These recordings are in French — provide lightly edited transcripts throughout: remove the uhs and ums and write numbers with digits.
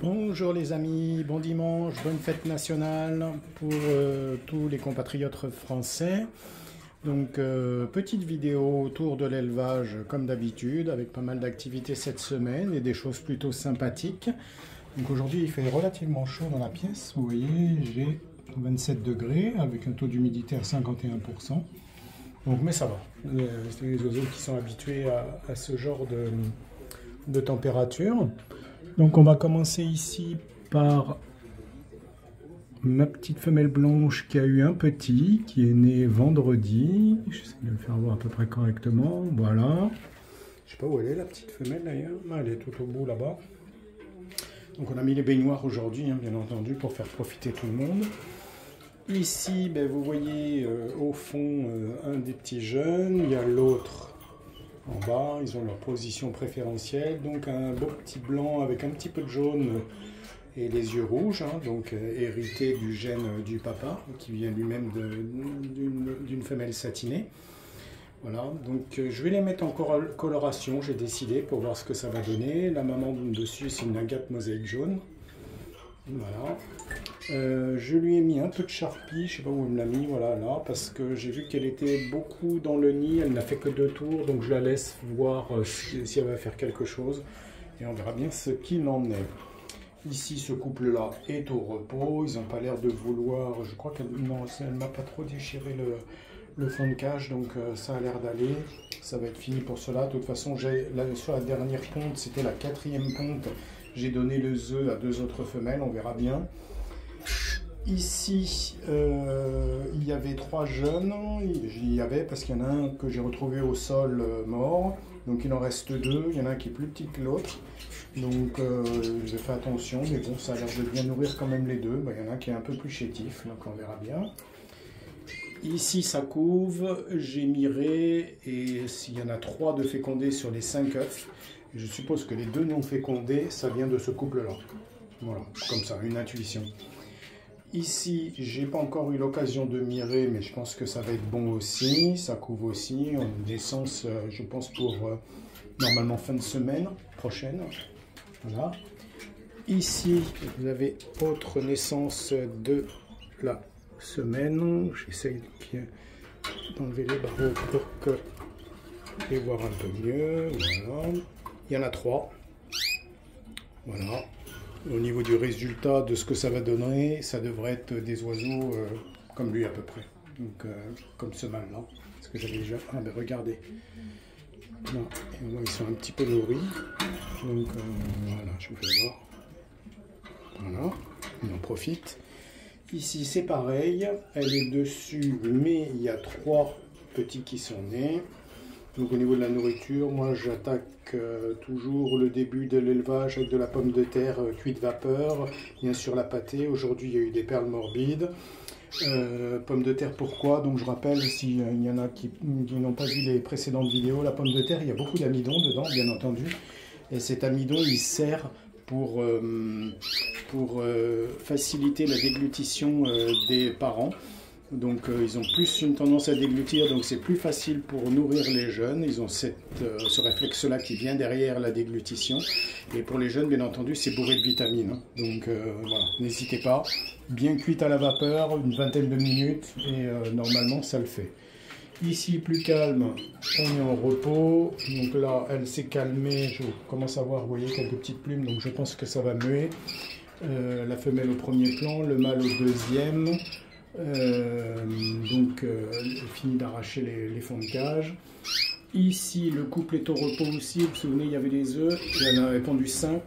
Bonjour les amis, bon dimanche, bonne fête nationale pour tous les compatriotes français. Donc petite vidéo autour de l'élevage comme d'habitude avec pas mal d'activités cette semaine et des choses plutôt sympathiques. Donc aujourd'hui il fait relativement chaud dans la pièce, vous voyez j'ai 27 degrés avec un taux d'humidité à 51%. Donc mais ça va, c'est les oiseaux qui sont habitués à ce genre de température. Donc on va commencer ici par ma petite femelle blanche qui a eu un petit, qui est né vendredi. J'essaie de le faire voir à peu près correctement, voilà. Je sais pas où elle est la petite femelle d'ailleurs, elle est tout au bout là-bas. Donc on a mis les baignoires aujourd'hui, bien entendu, pour faire profiter tout le monde. Ici, vous voyez au fond un des petits jeunes, il y a l'autre en bas, ils ont leur position préférentielle, donc un beau petit blanc avec un petit peu de jaune et les yeux rouges, donc hérité du gène du papa, qui vient lui-même d'une femelle satinée. Voilà, donc je vais les mettre en coloration, j'ai décidé, pour voir ce que ça va donner. La maman dessus, c'est une agate mosaïque jaune. Voilà. Je lui ai mis un peu de charpie, je sais pas où elle me l'a mis, voilà, là, parce que j'ai vu qu'elle était beaucoup dans le nid, elle n'a fait que 2 tours, donc je la laisse voir si elle va faire quelque chose, et on verra bien ce qu'il en est. Ici, ce couple-là est au repos, ils n'ont pas l'air de vouloir, je crois qu'elle ne m'a pas trop déchiré le fond de cage, donc ça a l'air d'aller, ça va être fini pour cela. De toute façon, sur la dernière ponte, c'était la 4e ponte, j'ai donné les œufs à 2 autres femelles, on verra bien. Ici, il y avait 3 jeunes, il y avait parce qu'il y en a un que j'ai retrouvé au sol mort, donc il en reste 2, il y en a un qui est plus petit que l'autre, donc j'ai fait attention, mais bon, ça a l'air de bien nourrir quand même les deux, il y en a un qui est un peu plus chétif, donc on verra bien. Ici ça couve, j'ai miré, et s'il y en a 3 de fécondés sur les 5 œufs, je suppose que les 2 non fécondés, ça vient de ce couple-là. Voilà, comme ça, une intuition. Ici, j'ai pas encore eu l'occasion de mirer, mais je pense que ça va être bon aussi. Ça couvre aussi, on a une naissance, je pense, pour normalement fin de semaine prochaine. Voilà. Ici, vous avez autre naissance de la semaine. J'essaye d'enlever les barreaux pour que je vais voir un peu mieux. Voilà. Il y en a 3. Voilà. Au niveau du résultat de ce que ça va donner, ça devrait être des oiseaux comme lui à peu près. Donc comme ce mâle-là. Parce que j'avais déjà... Ah ben regardez. Là, ils sont un petit peu nourris. Donc voilà, je vous fais voir. Voilà, on en profite. Ici c'est pareil, elle est dessus, mais il y a 3 petits qui sont nés. Donc au niveau de la nourriture, moi j'attaque toujours le début de l'élevage avec de la pomme de terre cuite vapeur, bien sûr la pâtée. Aujourd'hui il y a eu des perles morbides. Pomme de terre pourquoi? Donc je rappelle, s'il y en a qui n'ont pas vu les précédentes vidéos, la pomme de terre, il y a beaucoup d'amidon dedans, bien entendu. Et cet amidon, il sert pour faciliter la déglutition des parents. Donc ils ont plus une tendance à déglutir, donc c'est plus facile pour nourrir les jeunes. Ils ont ce réflexe-là qui vient derrière la déglutition. Et pour les jeunes, bien entendu, c'est bourré de vitamines. Donc voilà, n'hésitez pas. Bien cuite à la vapeur, une vingtaine de minutes, et normalement ça le fait. Ici, plus calme, on est en repos. Donc là, elle s'est calmée. Je commence à voir, vous voyez, quelques petites plumes, donc je pense que ça va muer. La femelle au premier plan, le mâle au deuxième. Donc elle finit d'arracher les fonds de cage. Ici le couple est au repos aussi, vous vous souvenez il y avait des œufs, il y en avait pondu 5,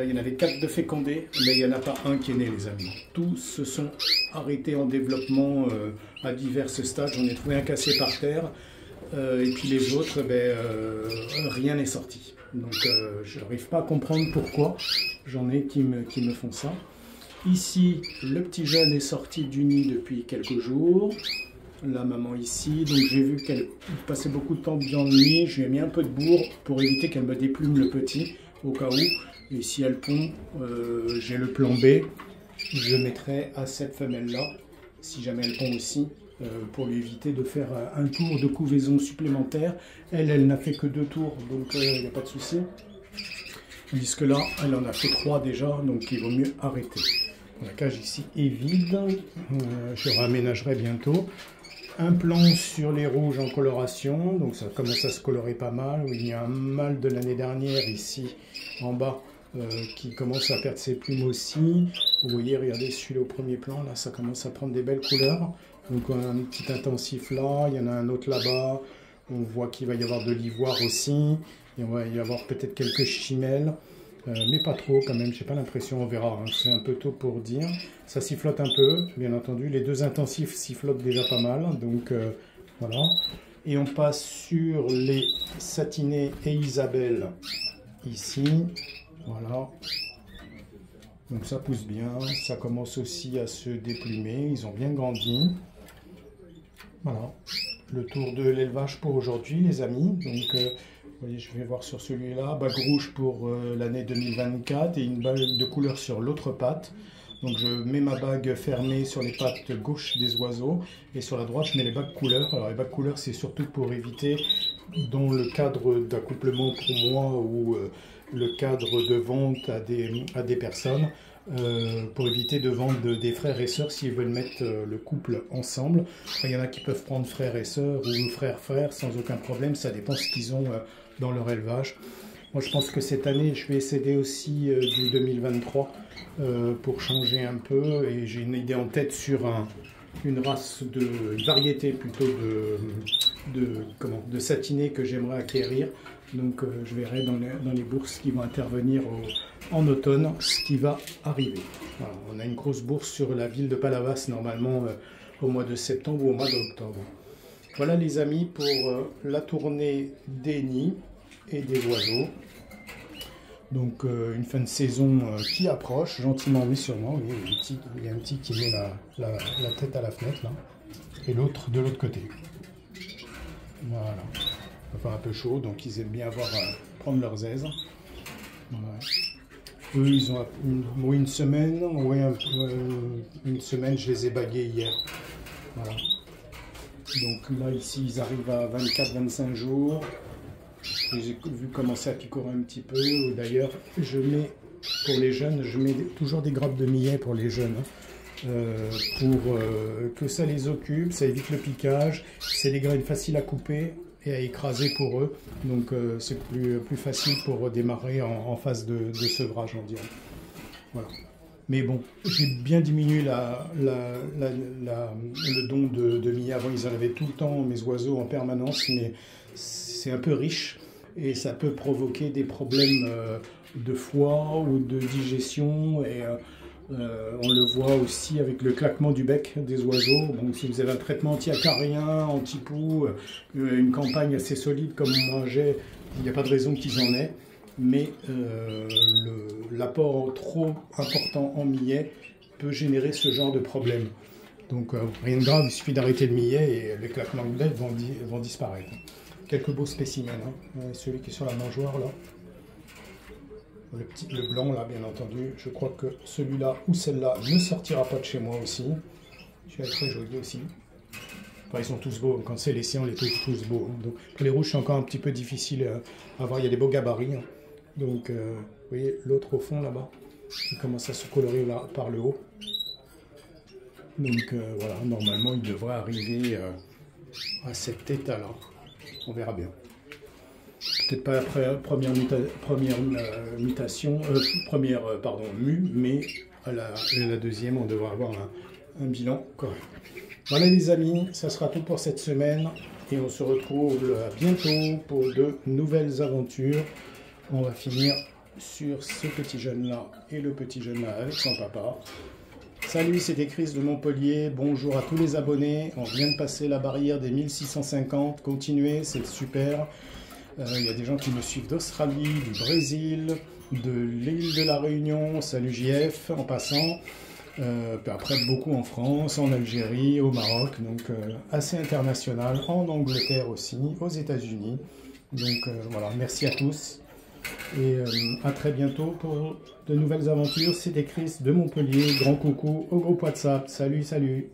il y en avait 4 de fécondés, mais il n'y en a pas un qui est né les amis. Tous se sont arrêtés en développement à divers stades, j'en ai trouvé un cassé par terre, et puis les autres, rien n'est sorti. Donc je n'arrive pas à comprendre pourquoi, j'en ai qui me font ça. Ici, le petit jeune est sorti du nid depuis quelques jours. La maman ici, donc j'ai vu qu'elle passait beaucoup de temps dans le nid. Je lui ai mis un peu de bourre pour éviter qu'elle me déplume le petit, au cas où. Et si elle pond, j'ai le plan B. Je mettrai à cette femelle-là, si jamais elle pond aussi, pour lui éviter de faire un tour de couvaison supplémentaire. Elle n'a fait que 2 tours, donc il n'y a pas de souci. Tandis que là, elle en a fait 3 déjà, donc il vaut mieux arrêter. La cage ici est vide, je réaménagerai bientôt. Un plan sur les rouges en coloration, donc ça commence à se colorer pas mal. Il y a un mâle de l'année dernière ici en bas qui commence à perdre ses plumes aussi. Vous voyez, regardez celui-là au premier plan, là ça commence à prendre des belles couleurs. Donc un petit intensif là, il y en a un autre là-bas. On voit qu'il va y avoir de l'ivoire aussi. Et on va y avoir peut-être quelques chimelles. Mais pas trop quand même, j'ai pas l'impression, on verra, hein. C'est un peu tôt pour dire. Ça sifflote un peu, bien entendu, les deux intensifs sifflotent déjà pas mal, donc voilà. Et on passe sur les satinés et Isabelle, ici, voilà. Donc ça pousse bien, ça commence aussi à se déplumer, ils ont bien grandi. Voilà, le tour de l'élevage pour aujourd'hui les amis, donc... vous voyez, je vais voir sur celui-là, bague rouge pour l'année 2024 et une bague de couleur sur l'autre patte. Donc je mets ma bague fermée sur les pattes gauche des oiseaux et sur la droite je mets les bagues couleurs. Alors les bagues couleurs c'est surtout pour éviter, dans le cadre d'accouplement pour moi ou le cadre de vente à des personnes, pour éviter de vendre des frères et sœurs s'ils veulent mettre le couple ensemble. Il y en a qui peuvent prendre frères et sœurs ou frères sans aucun problème, ça dépend ce qu'ils ont dans leur élevage. Moi je pense que cette année je vais essayer aussi du 2023 pour changer un peu, et j'ai une idée en tête sur une variété plutôt de satinés que j'aimerais acquérir. Donc je verrai dans les bourses qui vont intervenir en automne ce qui va arriver. Voilà, on a une grosse bourse sur la ville de Palavas normalement au mois de septembre ou au mois d'octobre. Voilà les amis pour la tournée des nids et des oiseaux. Donc une fin de saison qui approche gentiment mais sûrement. Il y a un petit qui met la tête à la fenêtre là, et l'autre de l'autre côté. Voilà. Enfin un peu chaud, donc ils aiment bien prendre leurs aises. Voilà. Eux ils ont une semaine, une semaine, je les ai bagués hier. Voilà. Donc là ici ils arrivent à 24-25 jours. J'ai vu commencer à picorer un petit peu. D'ailleurs je mets pour les jeunes, je mets toujours des grappes de millet pour les jeunes. Pour que ça les occupe, ça évite le piquage, c'est des graines faciles à couper et à écraser pour eux, donc c'est plus facile pour démarrer en phase de sevrage, on dirait. Voilà. Mais bon, j'ai bien diminué le don de millet. Avant ils en avaient tout le temps, mes oiseaux en permanence, mais c'est un peu riche et ça peut provoquer des problèmes de foie ou de digestion, et on le voit aussi avec le claquement du bec des oiseaux. Donc si vous avez un traitement anti-acarien, anti-poux, une campagne assez solide comme moi j'ai, il n'y a pas de raison qu'ils en aient. Mais l'apport trop important en millet peut générer ce genre de problème. Donc rien de grave, il suffit d'arrêter le millet et les claquements de bec vont disparaître. Quelques beaux spécimens, hein. Celui qui est sur la mangeoire là. Le blanc là, bien entendu, je crois que celui-là ou celle-là ne sortira pas de chez moi aussi. Celui-là est très joli aussi. Enfin, ils sont tous beaux, quand c'est les siens, on les trouve tous beaux. Donc, pour les rouges, c'est encore un petit peu difficile à voir, il y a des beaux gabarits. Hein. Donc, vous voyez, l'autre au fond là-bas, il commence à se colorer là, par le haut. Donc, voilà, normalement, il devrait arriver à cet état-là. On verra bien. Peut-être pas après première mue, mais à la deuxième, on devra avoir un bilan correct. Voilà les amis, ça sera tout pour cette semaine et on se retrouve bientôt pour de nouvelles aventures. On va finir sur ce petit jeune là et le petit jeune là avec son papa. Salut, c'était Chris de Montpellier. Bonjour à tous les abonnés. On vient de passer la barrière des 1650. Continuez, c'est super. Il y a des gens qui me suivent d'Australie, du Brésil, de l'île de la Réunion. Salut JF en passant. Après beaucoup en France, en Algérie, au Maroc. Donc assez international. En Angleterre aussi, aux États-Unis. Donc voilà, merci à tous. Et à très bientôt pour de nouvelles aventures. C'était Chris de Montpellier. Grand coucou au groupe WhatsApp. Salut, salut.